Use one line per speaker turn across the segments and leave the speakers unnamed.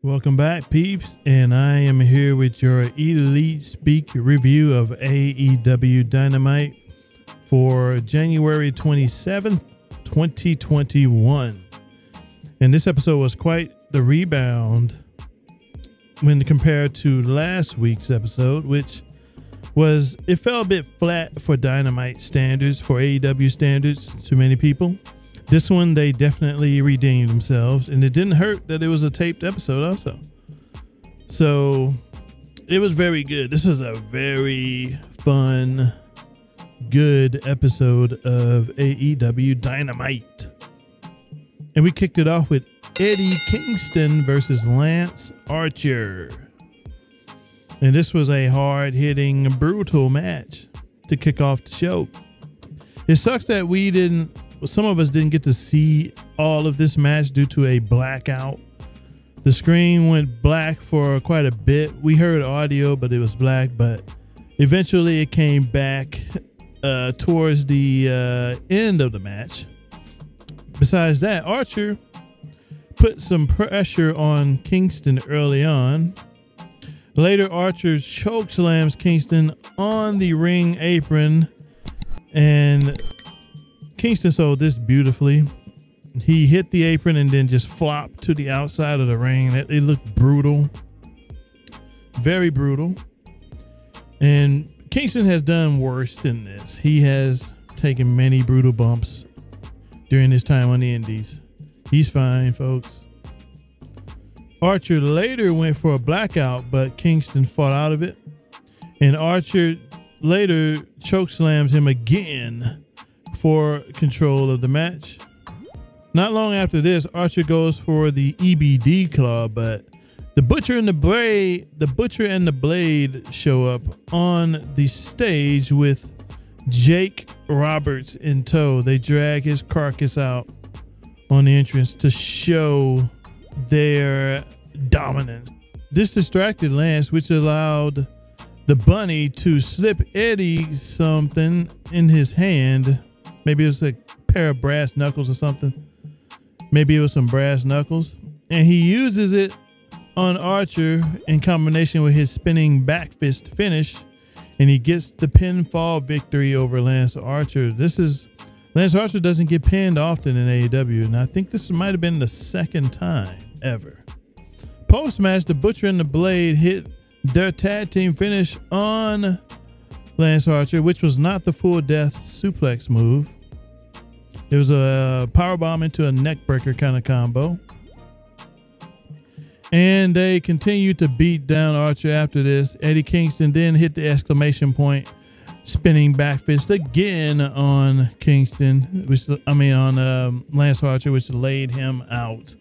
Welcome back, peeps, and I am here with your Elite Speak review of AEW Dynamite for January 27th, 2021. And this episode was quite the rebound when compared to last week's episode, which was, it fell a bit flat for Dynamite standards, for AEW standards to many people. This one, they definitely redeemed themselves, and it didn't hurt that it was a taped episode also. So it was very good. This was a very fun, good episode of AEW Dynamite. And we kicked it off with Eddie Kingston versus Lance Archer. And this was a hard-hitting, brutal match to kick off the show. It sucks that some of us didn't get to see all of this match due to a blackout. The screen went black for quite a bit. We heard audio, but it was black. But eventually it came back towards the end of the match. Besides that, Archer put some pressure on Kingston early on. Later, Archer chokeslams Kingston on the ring apron, and Kingston sold this beautifully. He hit the apron and then just flopped to the outside of the ring. It looked brutal. Very brutal. And Kingston has done worse than this. He has taken many brutal bumps during his time on the indies. He's fine, folks. Archer later went for a blackout, but Kingston fought out of it. And Archer later chokeslams him again for control of the match. Not long after this, Archer goes for the EBD club, but the Butcher and the Blade show up on the stage with Jake Roberts in tow. They drag his carcass out on the entrance to show their dominance. This distracted Lance, which allowed the Bunny to slip Eddie something in his hand. Maybe it was a pair of brass knuckles or something. Maybe it was some brass knuckles. And he uses it on Archer in combination with his spinning back fist finish. And he gets the pinfall victory over Lance Archer. Lance Archer doesn't get pinned often in AEW. And I think this might have been the second time ever. Post-match, the Butcher and the Blade hit their tag team finish on Lance Archer, which was not the full death suplex move. It was a powerbomb into a neckbreaker kind of combo. And they continued to beat down Archer after this. Eddie Kingston then hit the exclamation point, spinning back fist again on Kingston, on Lance Archer, which laid him out.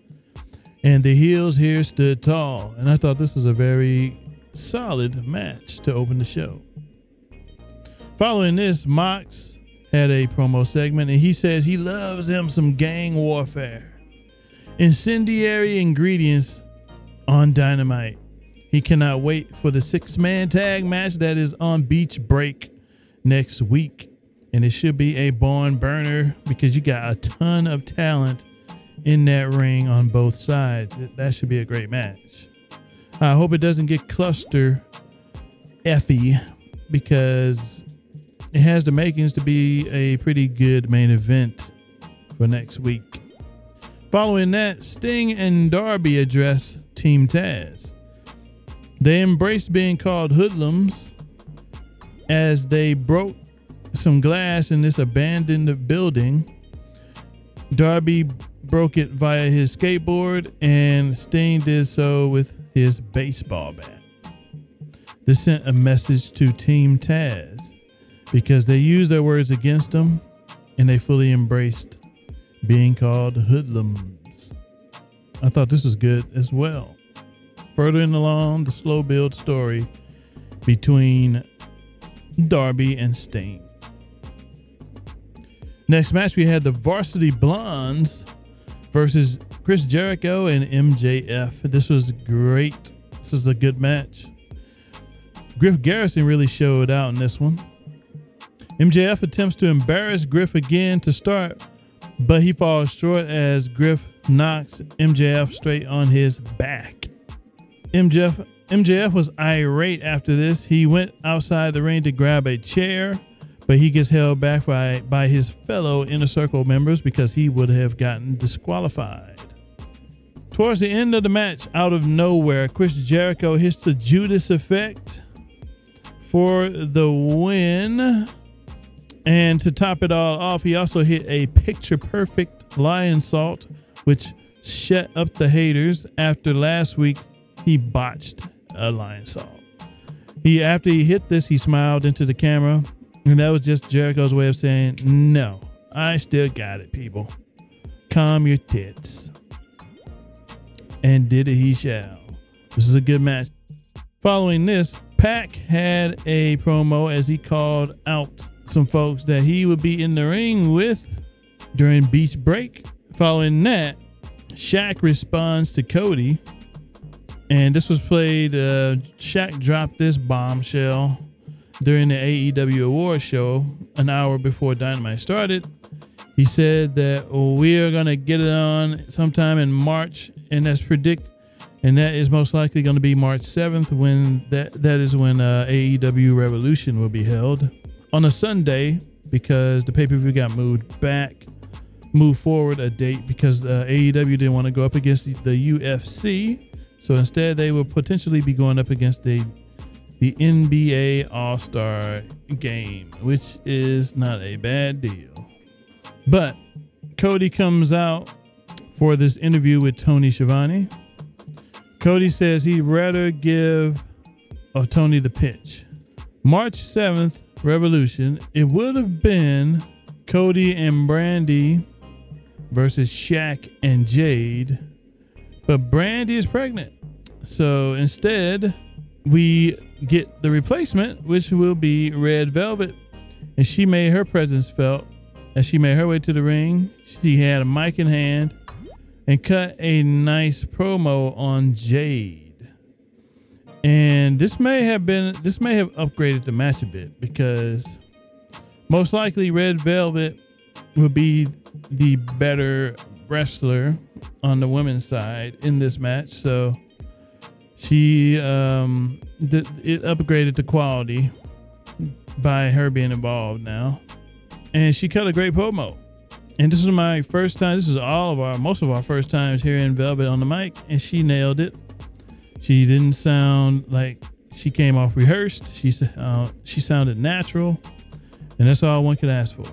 And the heels here stood tall. And I thought this was a very solid match to open the show. Following this, Mox had a promo segment, and he says he loves him some gang warfare. Incendiary ingredients on Dynamite. He cannot wait for the 6-man tag match that is on Beach Break next week. And it should be a barn burner because you got a ton of talent in that ring on both sides. That should be a great match. I hope it doesn't get cluster effy because it has the makings to be a pretty good main event for next week. Following that, Sting and Darby address Team Taz. They embraced being called hoodlums as they broke some glass in this abandoned building. Darby broke it via his skateboard, and Sting did so with his baseball bat. This sent a message to Team Taz because they used their words against them, and they fully embraced being called hoodlums. I thought this was good as well. Furthering along the slow build story between Darby and Sting. Next match, we had the Varsity Blondes versus Chris Jericho and MJF. This was great. This was a good match. Griff Garrison really showed out in this one. MJF attempts to embarrass Griff again to start, but he falls short as Griff knocks MJF straight on his back. MJF was irate after this. He went outside the ring to grab a chair, but he gets held back by his fellow Inner Circle members because he would have gotten disqualified. Towards the end of the match, out of nowhere, Chris Jericho hits the Judas effect for the win. And to top it all off, he also hit a picture-perfect lionsault, which shut up the haters after last week he botched a lionsault. After he hit this, he smiled into the camera, and that was just Jericho's way of saying, no, I still got it, people. Calm your tits. And did it he shall. This is a good match. Following this, Pac had a promo as he called out some folks that he would be in the ring with during Beach Break. Following that, Shaq responds to Cody, and this was played. Shaq dropped this bombshell during the AEW Awards show an hour before Dynamite started. He said that we are going to get it on sometime in March, and that is most likely going to be March 7th when that is when AEW Revolution will be held on a Sunday, because the pay-per-view got moved forward a date because AEW didn't want to go up against the UFC. So instead, they will potentially be going up against the NBA All-Star game, which is not a bad deal. But Cody comes out for this interview with Tony Schiavone. Cody says he'd rather give Tony the pitch. March 7th, Revolution, it would have been Cody and Brandy versus Shaq and Jade, but Brandy is pregnant. So instead, we get the replacement, which will be Red Velvet, and she made her presence felt as she made her way to the ring. She had a mic in hand and cut a nice promo on Jade. And this may have upgraded the match a bit, because most likely Red Velvet would be the better wrestler on the women's side in this match. So it upgraded the quality by her being involved now. And she cut a great promo. And this is my first time. This is most of our first times hearing Velvet on the mic, and she nailed it. She didn't sound like she came off rehearsed. She sounded natural, and that's all one could ask for.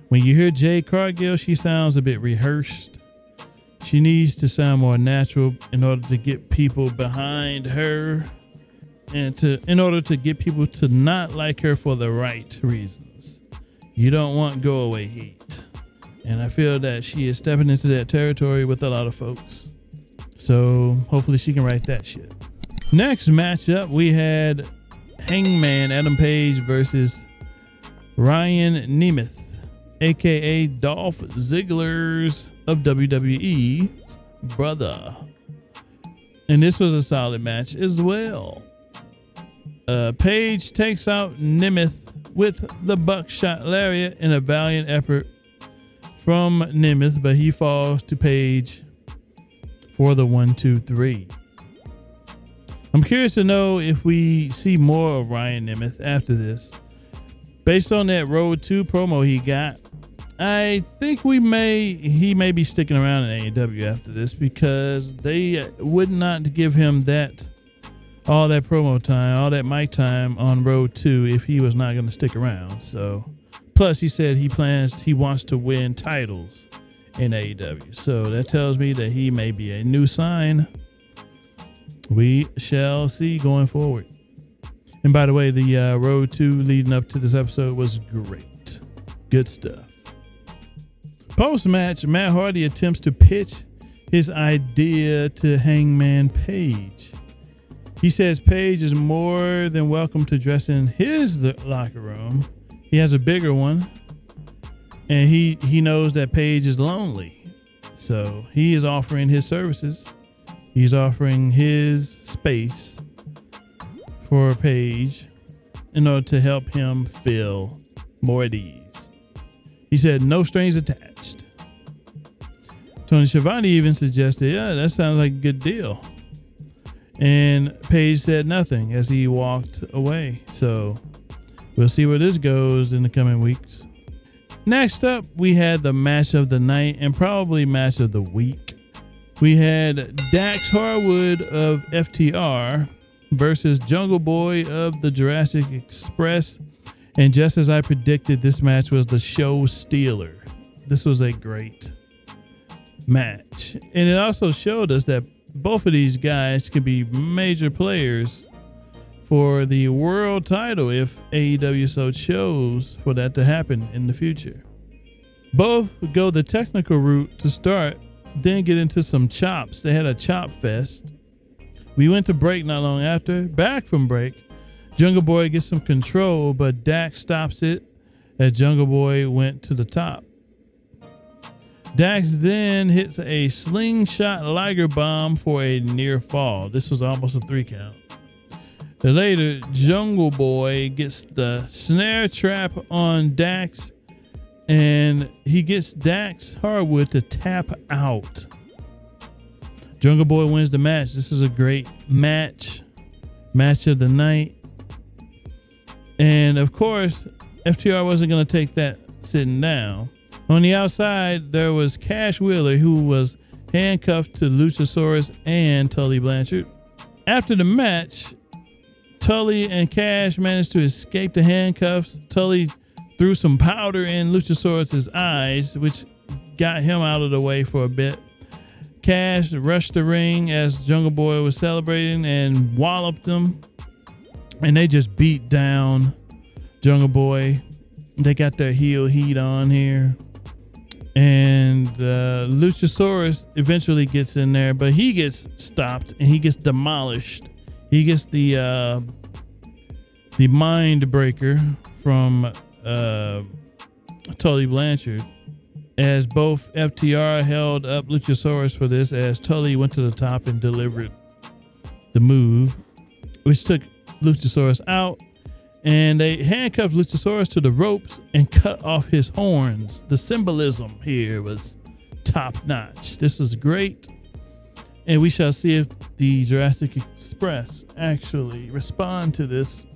When you hear Jade Cargill, she sounds a bit rehearsed. She needs to sound more natural in order to get people behind her, and in order to get people to not like her for the right reasons. You don't want go away heat. And I feel that she is stepping into that territory with a lot of folks. So hopefully she can write that shit. Next matchup, we had Hangman Adam Page versus Ryan Nemeth, aka Dolph Ziggler's of WWE's brother. And this was a solid match as well. Page takes out Nemeth with the buckshot lariat in a valiant effort from Nemeth, but he falls to Page for the 1-2-3. I'm curious to know if we see more of Ryan Nemeth after this. Based on that Road 2 promo he got, I think he may be sticking around in AEW after this, because they would not give him all that promo time, all that mic time on Road 2 if he was not going to stick around. So, plus he said he wants to win titles in AEW. So that tells me that he may be a new sign. We shall see going forward. And by the way, the Road 2 leading up to this episode was great. Good stuff. Post-match, Matt Hardy attempts to pitch his idea to Hangman Page. He says Page is more than welcome to dress in his locker room. He has a bigger one, and he knows that Page is lonely. So he is offering his services. He's offering his space for Page in order to help him feel more at ease. He said no strings attached. Tony Schiavone even suggested, yeah, that sounds like a good deal. And Paige said nothing as he walked away. So we'll see where this goes in the coming weeks. Next up, we had the match of the night and probably match of the week. We had Dax Harwood of FTR versus Jungle Boy of the Jurassic Express. And just as I predicted, this match was the show stealer. This was a great match. And it also showed us that both of these guys could be major players for the world title if AEW so chose for that to happen in the future. Both go the technical route to start, then get into some chops. They had a chop fest. We went to break not long after. Back from break, Jungle Boy gets some control, but Dax stops it as Jungle Boy went to the top. Dax then hits a slingshot Liger bomb for a near fall. This was almost a 3 count. Later, Jungle Boy gets the snare trap on Dax, and he gets Dax Harwood to tap out. Jungle Boy wins the match. This is a great match. Match of the night. And of course, FTR wasn't going to take that sitting down. On the outside, there was Cash Wheeler, who was handcuffed to Luchasaurus and Tully Blanchard. After the match, Tully and Cash managed to escape the handcuffs. Tully threw some powder in Luchasaurus's eyes, which got him out of the way for a bit. Cash rushed the ring as Jungle Boy was celebrating and walloped him. And they just beat down Jungle Boy. They got their heel heat on here. And Luchasaurus eventually gets in there, but he gets stopped and he gets demolished. He gets the mind breaker from Tully Blanchard, as both FTR held up Luchasaurus for this, as Tully went to the top and delivered the move, which took Luchasaurus out. And they handcuffed Luchasaurus to the ropes and cut off his horns. The symbolism here was top notch. This was great. And we shall see if the Jurassic Express actually respond to this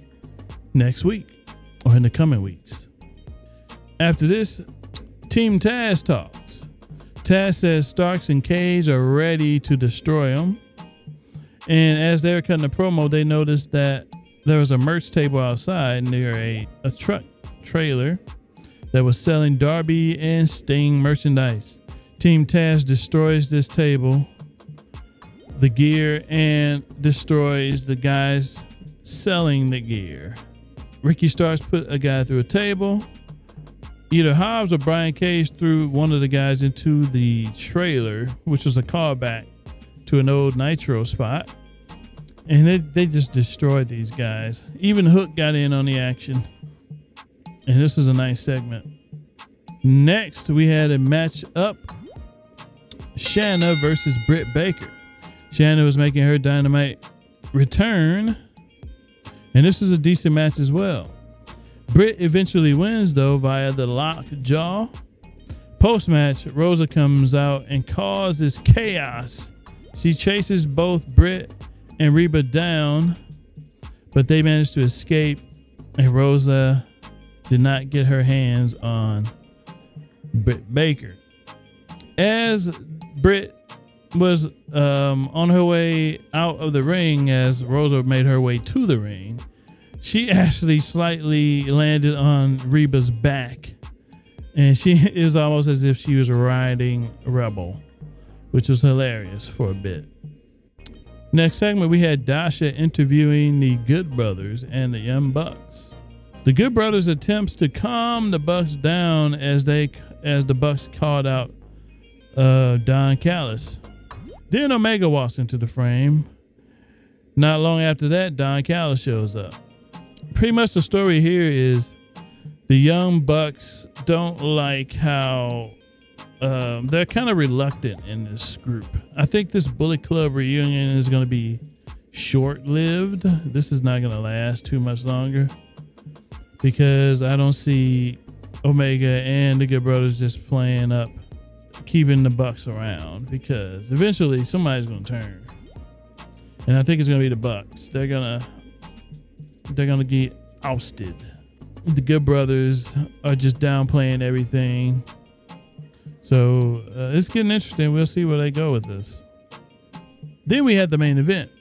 next week or in the coming weeks. After this, Team Taz talks. Taz says Starks and Cage are ready to destroy him. And as they were cutting the promo, they noticed that there was a merch table outside near a truck trailer that was selling Darby and Sting merchandise. Team Taz destroys this table, the gear, and destroys the guys selling the gear. Ricky Starks put a guy through a table. Either Hobbs or Brian Cage threw one of the guys into the trailer, which was a callback to an old Nitro spot. And they just destroyed these guys. Even Hook got in on the action. And this was a nice segment. Next, we had a match up. Shanna versus Britt Baker. Shanna was making her Dynamite return. And this was a decent match as well. Britt eventually wins, though, via the lockjaw. Post-match, Rosa comes out and causes chaos. She chases both Britt and Reba down, but they managed to escape, and Rosa did not get her hands on Britt Baker. As Britt was on her way out of the ring, as Rosa made her way to the ring, she actually slightly landed on Reba's back, and it was almost as if she was riding Rebel, which was hilarious for a bit. Next segment, we had Dasha interviewing the Good Brothers and the Young Bucks. The Good Brothers attempts to calm the Bucks down as the Bucks called out Don Callis. Then Omega walks into the frame. Not long after that, Don Callis shows up. Pretty much the story here is the Young Bucks don't like how they're kind of reluctant in this group. I think this Bullet Club reunion is going to be short-lived. This is not going to last too much longer because I don't see Omega and the Good Brothers just playing up, keeping the Bucks around, because eventually somebody's going to turn. And I think it's gonna be the Bucks. They're gonna get ousted. The Good Brothers are just downplaying everything. So it's getting interesting. We'll see where they go with this. Then we had the main event.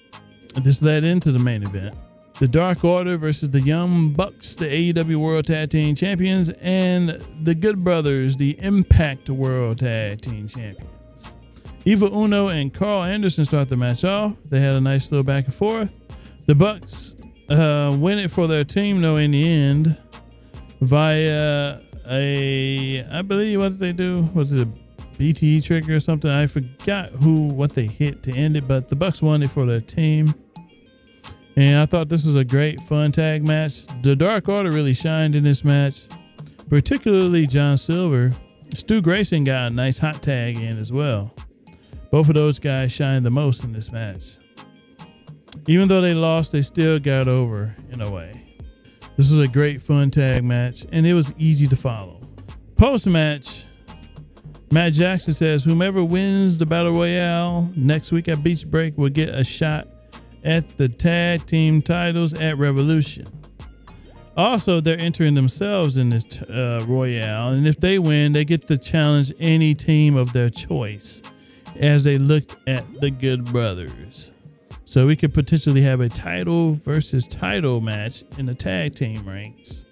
This led into the main event. The Dark Order versus the Young Bucks, the AEW World Tag Team Champions, and the Good Brothers, the Impact World Tag Team Champions. Evil Uno and Carl Anderson start the match off. They had a nice little back and forth. The Bucks win it for their team, though, in the end, via I believe, what did they do? Was it a BTE trigger or something? I forgot what they hit to end it, but the Bucks won it for their team. And I thought this was a great, fun tag match. The Dark Order really shined in this match, particularly John Silver. Stu Grayson got a nice hot tag in as well. Both of those guys shined the most in this match. Even though they lost, they still got over in a way. This was a great, fun tag match, and it was easy to follow. Post-match, Matt Jackson says, whomever wins the Battle Royale next week at Beach Break will get a shot at the tag team titles at Revolution. Also, they're entering themselves in this Royale, and if they win, they get to challenge any team of their choice as they looked at the Good Brothers. So we could potentially have a title versus title match in the tag team ranks.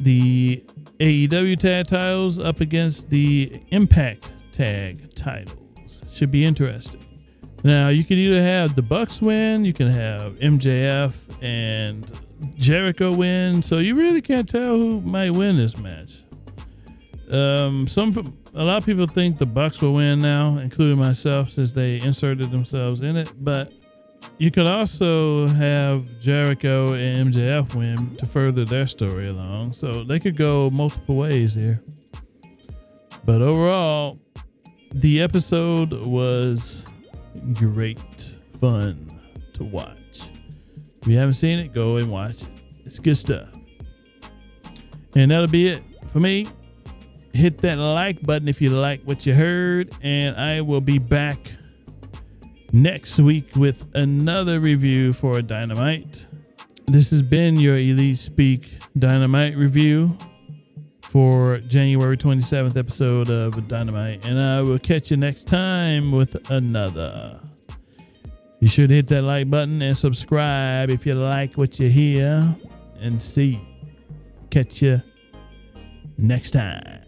The AEW tag titles up against the Impact tag titles. Should be interesting. Now, you can either have the Bucks win, you can have MJF and Jericho win, so you really can't tell who might win this match. A lot of people think the Bucks will win now, including myself, since they inserted themselves in it, but you could also have Jericho and MJF win to further their story along, so they could go multiple ways here. But overall, the episode was great fun to watch. If you haven't seen it, go and watch it. It's good stuff. And that'll be it for me. Hit that like button if you like what you heard, and I will be back next week with another review for Dynamite. This has been your Elite Speak Dynamite review for January 27th episode of Dynamite, and I will catch you next time with another. You should hit that like button and subscribe if you like what you hear, and catch you next time.